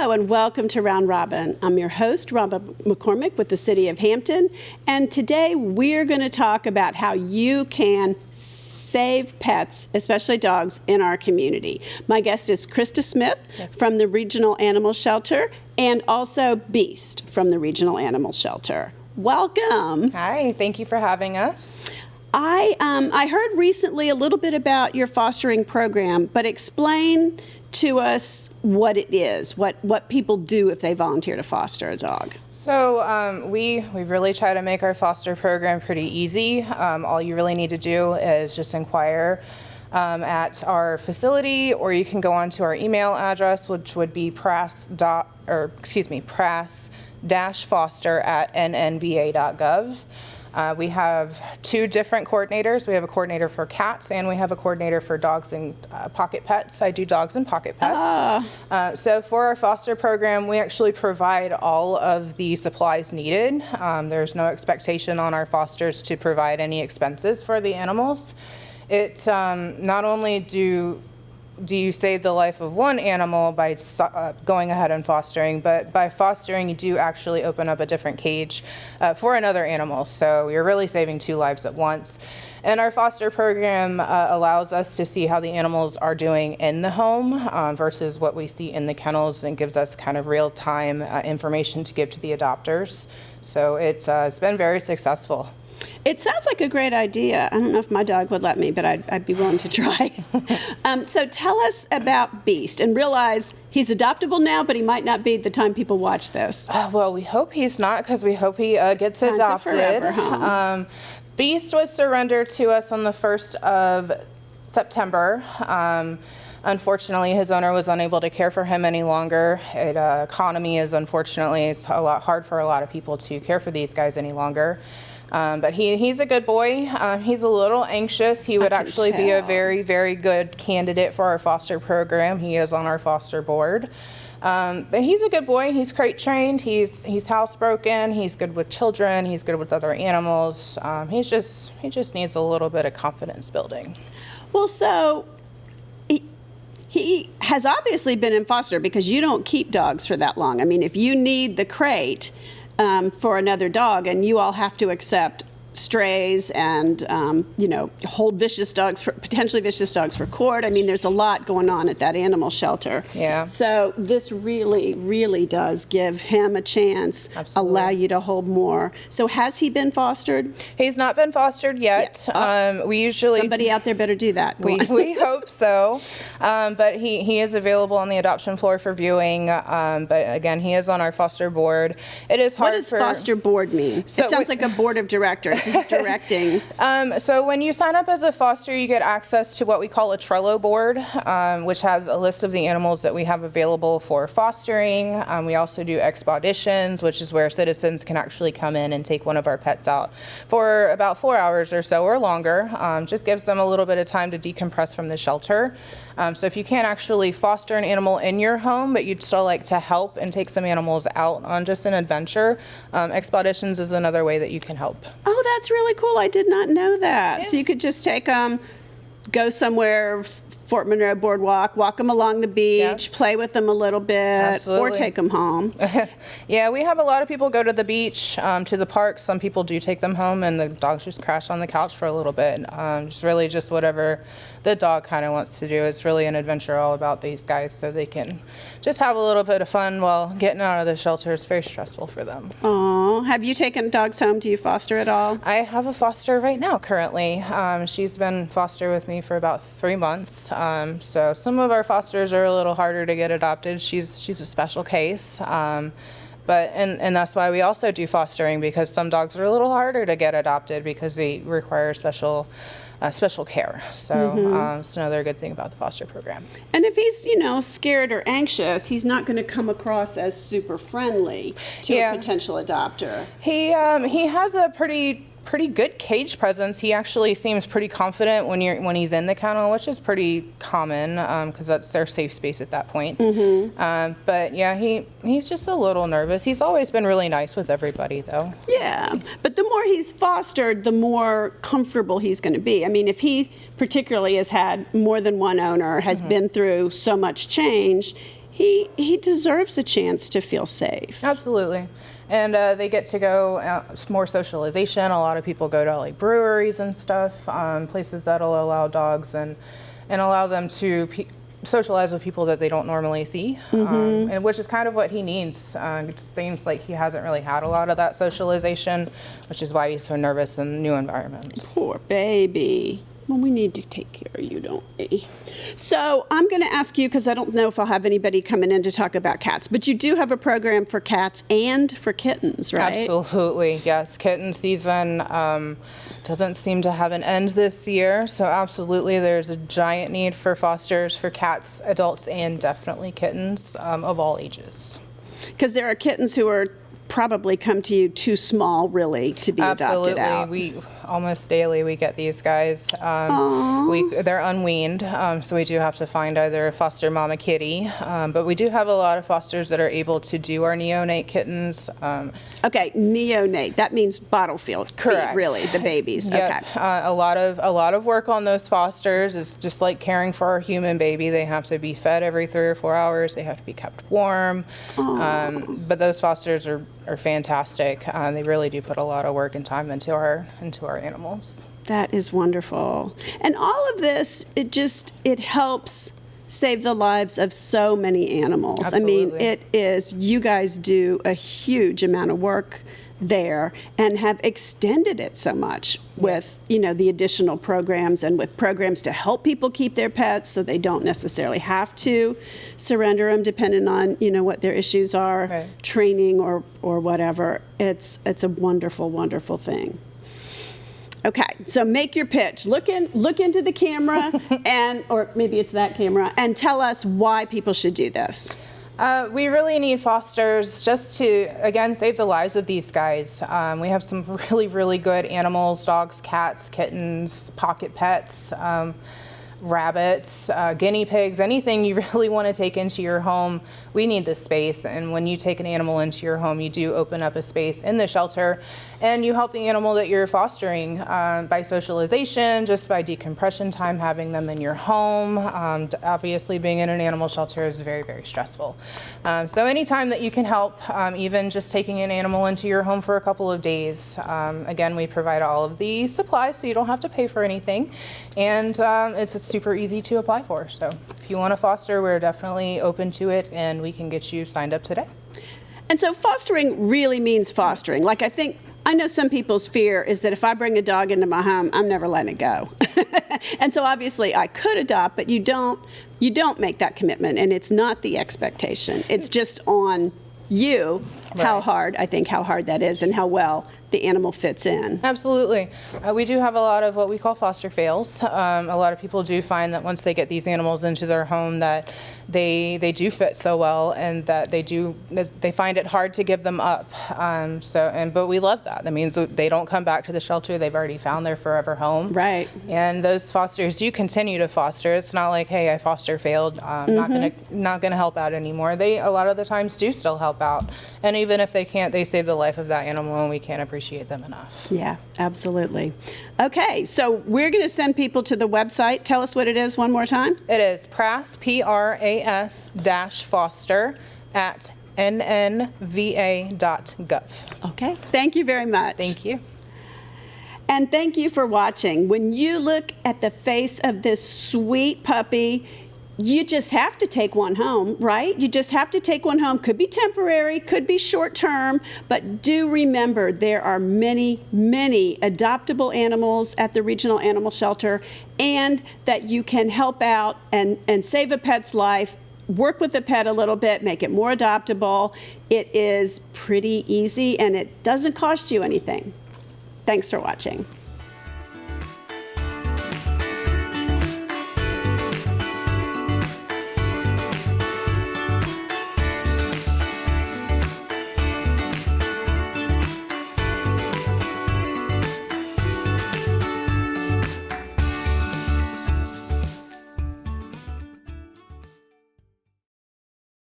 Hello and welcome to Round Robin. I'm your host, Robin McCormick with the City of Hampton, and today we're going to talk about how you can save pets, especially dogs, in our community. My guest is Krista Smith from the Regional Animal Shelter and also Beast from the Regional Animal Shelter. Welcome. Hi, thank you for having us. I heard recently a little bit about your fostering program, but explain to us what it is, what people do if they volunteer to foster a dog. So we really try to make our foster program pretty easy. All you really need to do is just inquire at our facility, or you can go onto our email address, which would be prass-foster@nnva.gov. We have two different coordinators. We have a coordinator for cats and we have a coordinator for dogs and pocket pets. I do dogs and pocket pets. So for our foster program, we actually provide all of the supplies needed. There's no expectation on our fosters to provide any expenses for the animals. It's not only do you save the life of one animal by going ahead and fostering, but by fostering you do actually open up a different cage for another animal. So you're really saving two lives at once. And our foster program allows us to see how the animals are doing in the home versus what we see in the kennels, and gives us kind of real-time information to give to the adopters. So it's been very successful. It sounds like a great idea. I don't know if my dog would let me, but I'd be willing to try. So tell us about Beast, and realize he's adoptable now, but he might not be at the time people watch this. Well, we hope he's not, because we hope he gets adopted. Forever home. Beast was surrendered to us on the 1st of September. Unfortunately, his owner was unable to care for him any longer. Economy is, unfortunately, it's a lot hard for a lot of people to care for these guys any longer. But he's a good boy. He's a little anxious. He would actually be a very, very good candidate for our foster program. He is on our foster board. But he's a good boy. He's crate trained. He's housebroken. He's good with children. He's good with other animals. He just needs a little bit of confidence building. Well, so he has obviously been in foster, because you don't keep dogs for that long. I mean, if you need the crate for another dog, and you all have to accept strays and hold potentially vicious dogs for court. I mean, there's a lot going on at that animal shelter. Yeah. So this really, really does give him a chance. Absolutely. Allow you to hold more. So has he been fostered? He's not been fostered yet. We usually, somebody out there better do that. We hope so. But he is available on the adoption floor for viewing. But again, he is on our foster board. It is hard. What does foster board mean? So it sounds like a board of directors. He's directing. So when you sign up as a foster, you get access to what we call a Trello board, which has a list of the animals that we have available for fostering. We also do expeditions, which is where citizens can actually come in and take one of our pets out for about 4 hours or so, or longer. Just gives them a little bit of time to decompress from the shelter. So if you can't actually foster an animal in your home, but you'd still like to help and take some animals out on just an adventure, expeditions is another way that you can help. Oh, that's really cool. I did not know that. Yeah. So you could just take them, go somewhere, Fort Monroe Boardwalk, walk them along the beach, play with them a little bit, Absolutely. Or take them home. Yeah, we have a lot of people go to the beach, to the park. Some people do take them home, and the dogs just crash on the couch for a little bit. Just whatever the dog kind of wants to do. It's really an adventure all about these guys, so they can just have a little bit of fun while getting out of the shelter. It's very stressful for them. Oh, have you taken dogs home? Do you foster at all? I have a foster right now currently. She's been foster with me for about 3 months. So some of our fosters are a little harder to get adopted. She's a special case. But that's why we also do fostering, because some dogs are a little harder to get adopted because they require special care. So it's another good thing about the foster program. And if he's, scared or anxious, he's not going to come across as super friendly to a potential adopter. He has a pretty good cage presence. He actually seems pretty confident when he's in the kennel, which is pretty common because that's their safe space at that point. But yeah, he's just a little nervous. He's always been really nice with everybody, though. Yeah, but the more he's fostered, the more comfortable he's going to be. I mean, if he particularly has had more than one owner, has been through so much change, he deserves a chance to feel safe. Absolutely. And they get to go more socialization. A lot of people go to like breweries and stuff, places that'll allow dogs and allow them to socialize with people that they don't normally see, and which is kind of what he needs. It seems like he hasn't really had a lot of that socialization, which is why he's so nervous in new environments. Poor baby. Well, we need to take care of you, don't we? So I'm going to ask you, because I don't know if I'll have anybody coming in to talk about cats, but you do have a program for cats and for kittens, right? Absolutely, yes. Kitten season doesn't seem to have an end this year, so absolutely there's a giant need for fosters for cats, adults, and definitely kittens of all ages. Because there are kittens who are probably come to you too small, really, to be adopted out. We almost daily we get these guys. They're unweaned, so we do have to find either a foster mama kitty, but we do have a lot of fosters that are able to do our neonate kittens. Okay, neonate, that means bottle feed, really, the babies. Yep. Okay. A lot of work on those fosters is just like caring for our human baby. They have to be fed every 3 or 4 hours. They have to be kept warm. But those fosters are fantastic. They really do put a lot of work and time into our animals. That is wonderful. And all of this, it helps save the lives of so many animals. Absolutely. I mean, you guys do a huge amount of work there and have extended it so much with, the additional programs and with programs to help people keep their pets so they don't necessarily have to surrender them depending on, what their issues are, right. Training or whatever. It's a wonderful, wonderful thing. Okay, so make your pitch. Look into the camera or maybe it's that camera, and tell us why people should do this. We really need fosters just to, again, save the lives of these guys. We have some really, really good animals, dogs, cats, kittens, pocket pets, rabbits, guinea pigs, anything you really want to take into your home. We need this space, and when you take an animal into your home, you do open up a space in the shelter, and you help the animal that you're fostering by socialization, just by decompression time, having them in your home. Obviously, being in an animal shelter is very, very stressful. So anytime that you can help, even just taking an animal into your home for a couple of days. Again, we provide all of the supplies, so you don't have to pay for anything, and it's super easy to apply for. So if you want to foster, we're definitely open to it, and we can get you signed up today. And so fostering really means fostering. Like, I know some people's fear is that if I bring a dog into my home, I'm never letting it go. And so obviously I could adopt, but you don't make that commitment, and it's not the expectation. It's just on you how hard that is and how well the animal fits in. Absolutely. We do have a lot of what we call foster fails. A lot of people do find that once they get these animals into their home that they do fit so well, and that they find it hard to give them up. But we love that. That means they don't come back to the shelter. They've already found their forever home. Right. And those fosters do continue to foster. It's not like, hey, I foster failed. Not gonna help out anymore. They a lot of the times do still help out. And even if they can't, they save the life of that animal, and we can't appreciate them enough. Yeah, absolutely. Okay, so we're going to send people to the website. Tell us what it is one more time. It is PRAS, PRAS-foster at nnva.gov. Okay, thank you very much. Thank you. And thank you for watching. When you look at the face of this sweet puppy, you just have to take one home, right? You just have to take one home. Could be temporary, could be short term, but do remember there are many, many adoptable animals at the Regional Animal Shelter, and that you can help out and save a pet's life, work with the pet a little bit, make it more adoptable. It is pretty easy, and it doesn't cost you anything. Thanks for watching.